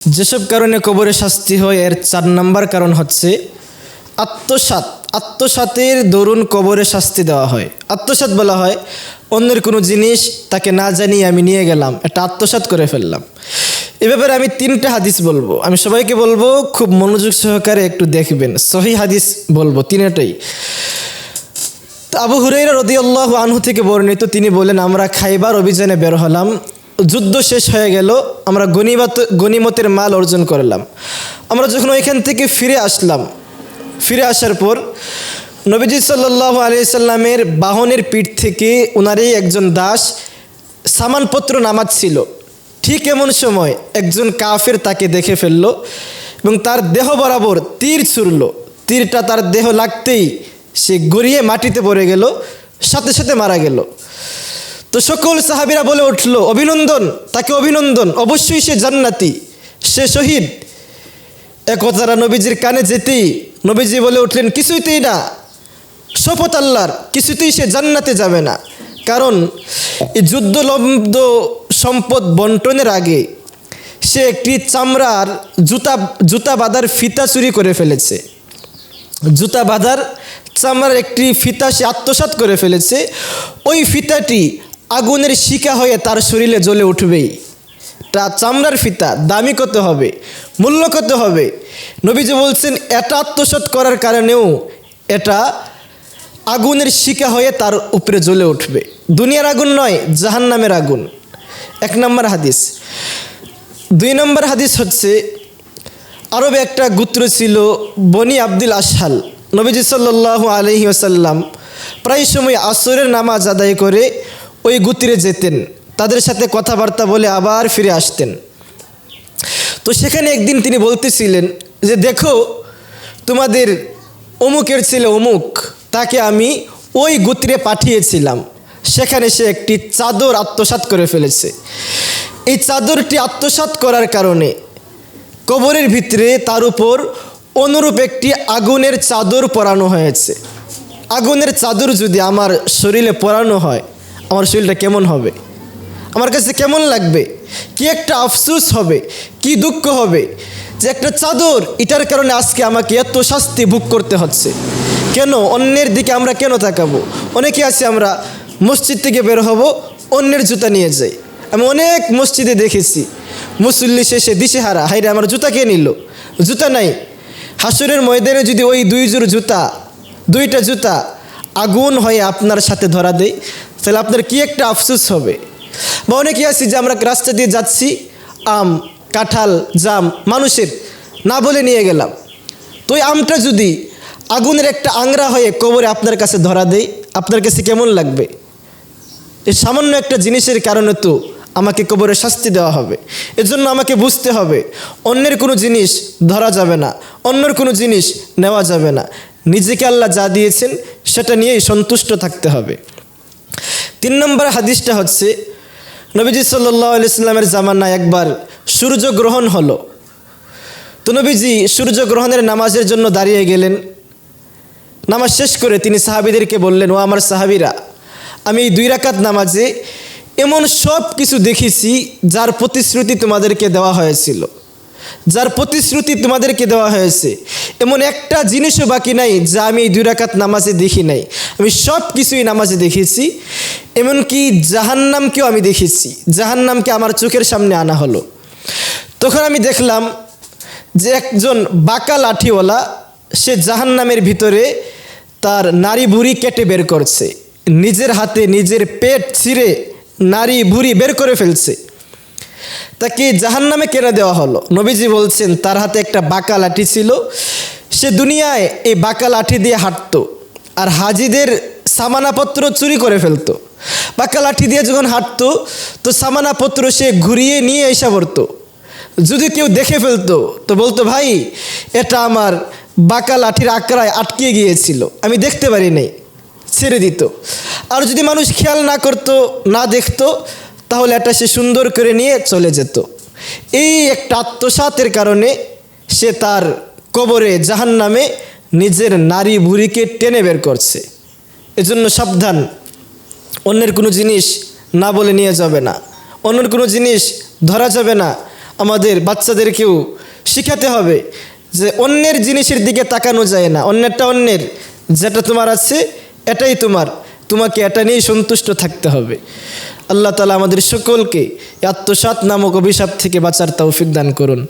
যেসব কারণে কবরে শাস্তি হয় এর ৪ নম্বর কারণ হচ্ছে আত্মসাৎ। আত্মসাতের দরুন কবরে শাস্তি দেওয়া হয়। আত্মসাৎ বলা হয় অন্যের কোনো জিনিস তাকে না জানিয়ে আমি নিয়ে গেলাম, এটা আত্মসাৎ করে ফেললাম। এ ব্যাপারে আমি 3টা হাদিস বলবো, আমি সবাইকে বলবো খুব মনোযোগ সহকারে একটু দেখবেন। সহিহ হাদিস বলবো 3টাই। আবু হুরায়রা রাদিয়াল্লাহু আনহু থেকে বর্ণিত, তিনি বলেন, আমরা খাইবার অভিযানে বের হলাম, যুদ্ধ শেষ হয়ে গেল, আমরা গনিমতের মাল অর্জন করলাম। আমরা যখন ওইখান থেকে ফিরে আসার পর নবীজি সাল্লাল্লাহু আলাইহি সাল্লামের বাহনের পিঠ থেকে ওনারই একজন দাস সামানপত্র নামাচ্ছিল। ঠিক এমন সময় একজন কাফের তাকে দেখে ফেলল এবং তার দেহ বরাবর তীর ছুড়ল। তীরটা তার দেহ লাগতেই সে গড়িয়ে মাটিতে পড়ে গেল, সাথে সাথে মারা গেল। তো সকল সাহাবীরা বলে উঠল, অভিনন্দন, তাকে অভিনন্দন, অবশ্যই সে জান্নাতি, সে শহীদ। একথারা নবীজির কানে যেতেই নবীজি বলে উঠলেন, কিছুতেই না, শপথ আল্লাহর, কিছুতেই সে জান্নাতে যাবে না। কারণ এই যুদ্ধলব্ধ সম্পদ বন্টনের আগে সে একটি চামড়ার জুতা বাঁধার ফিতা চুরি করে ফেলেছে। জুতা বাঁধার চামড়ার একটি ফিতা সে আত্মসাৎ করে ফেলেছে। ওই ফিতাটি আগুনের শিখা হয়ে তার শরীরে জ্বলে উঠবেই। তা চামড়ার ফিতা দামি কত হবে, মূল্য কত হবে। নবীজি বলছেন এটা আত্মসাৎ করার কারণেও এটা আগুনের শিখা হয়ে তার উপরে জ্বলে উঠবে। দুনিয়ার আগুন নয়, জাহান্নামের আগুন। 1 নম্বর হাদিস। 2 নম্বর হাদিস হচ্ছে, আরবে একটা গোত্র ছিল বনি আব্দুল আশহাল। নবীজি সাল্লাল্লাহু আলাইহি ওয়াসাল্লাম প্রায় সময় আসরের নামাজ আদায় করে ওই গোত্রে যেতেন, তাদের সাথে কথাবার্তা বলে আবার ফিরে আসতেন। তো সেখানে একদিন তিনি বলতেছিলেন যে, দেখো তোমাদের অমুকের ছেলে অমুক, তাকে আমি ওই গোত্রে পাঠিয়েছিলাম, সেখানে সে একটি চাদর আত্মসাৎ করে ফেলেছে। এই চাদরটি আত্মসাৎ করার কারণে কবরের ভিতরে তার উপর অনুরূপ একটি আগুনের চাদর পরানো হয়েছে। আগুনের চাদর যদি আমার শরীরে পরানো হয়, আমার শরীরটা কেমন হবে, আমার কাছে কেমন লাগবে, কি একটা আফসোস হবে, কি দুঃখ হবে যে একটা চাদর, এটার কারণে আজকে আমাকে এত শাস্তি ভোগ করতে হচ্ছে। কেন অন্যের দিকে আমরা কেন তাকাবো? অনেকে আছে আমরা মসজিদ থেকে বের হব, অন্যের জুতা নিয়ে যাই। আমি অনেক মসজিদে দেখেছি মুসল্লি শেষে দিশেহারা, হাইরে আমার জুতা কে নিল, জুতা নাই। হাসরের ময়দানে যদি ওই 2টা জুতা আগুন হয়ে আপনার সাথে ধরা দেয়, তাহলে আপনার কি একটা আফসোস হবে। বা অনেকে আছে যে আমরা রাস্তা দিয়ে যাচ্ছি, আম, কাঁঠাল, জাম মানুষের না বলে নিয়ে গেলাম, তো ওই আমটা যদি আগুনের একটা আংরা হয়ে কবরে আপনার কাছে ধরা দেয়, আপনার কাছে কেমন লাগবে? এই সামান্য একটা জিনিসের কারণে তো আমাকে কবরে শাস্তি দেওয়া হবে। এজন্য আমাকে বুঝতে হবে অন্যের কোনো জিনিস ধরা যাবে না, অন্যের কোনো জিনিস নেওয়া যাবে না। নিজেকে আল্লাহ যা দিয়েছেন সেটা নিয়েই সন্তুষ্ট থাকতে হবে। 3 নম্বর হাদিসটা হচ্ছে, নবীজি সাল্লাল্লাহু আলাইহি সাল্লামের জামানায় একবার সূর্যগ্রহণ হলো। তো নবীজি সূর্যগ্রহণের নামাজের জন্য দাঁড়িয়ে গেলেন। নামাজ শেষ করে তিনি সাহাবীদেরকে বললেন, ও আমার সাহাবীরা, আমি এই 2 রাকাত নামাজে এমন সব কিছু দেখেছি যার প্রতিশ্রুতি তোমাদেরকে দেওয়া হয়েছিল, এমন একটা জিনিসও বাকি নাই যা আমি এই 2 রাকাত নামাজে দেখি নাই। আমি সব কিছুই নামাজে দেখেছি, এমনকি জাহান্নামকেও আমি দেখেছি। জাহান্নামকে আমার চোখের সামনে আনা হলো। তখন আমি দেখলাম যে একজন বাঁকা লাঠিওয়ালা সে জাহান্নামের ভিতরে তার নাড়ি ভুঁড়ি কেটে বের করছে, নিজের হাতে নিজের পেট ছিঁড়ে নাড়ি ভুঁড়ি বের করে ফেলছে। তাকে জাহান্নামে কেনে দেওয়া হলো। নবীজি বলছেন তার হাতে একটা বাঁকা লাঠি ছিল, সে দুনিয়ায় এই বাঁকা লাঠি দিয়ে হাঁটতো আর হাজিদের সামানাপত্র চুরি করে ফেলতো। বাঁকা লাঠি দিয়ে যখন হাঁটতো তো সামানাপত্র সে ঘুরিয়ে নিয়ে এসে পড়তো। যদি কেউ দেখে ফেলতো তো বলতো, ভাই এটা আমার বাঁকা লাঠির আকড়ায় আটকে গিয়েছিল, আমি দেখতে পারি নাই, ছেড়ে দিত। আর যদি মানুষ খেয়াল না করতো, না দেখতো, তাহলে এটা সে সুন্দর করে নিয়ে চলে যেত। এই একটা আত্মসাতের কারণে সে তার কবরে জাহান্নামে নিজের নারী ভুঁড়িকে টেনে বের করছে। এজন্য সাবধান, অন্যের কোনো জিনিস না বলে নিয়ে যাবে না, অন্যের কোনো জিনিস ধরা যাবে না। আমাদের বাচ্চাদেরকেও শিখাতে হবে যে অন্যের জিনিসের দিকে তাকানো যায় না, অন্যেরটা অন্যের, যেটা তোমার আছে এটাই তোমার, তোমাকে এটা নিয়েই সন্তুষ্ট থাকতে হবে। আল্লাহ তাআলা আমাদের সকলকে আত্মসাৎ নামক অভিশাপ থেকে বাঁচার তৌফিক দান করুন।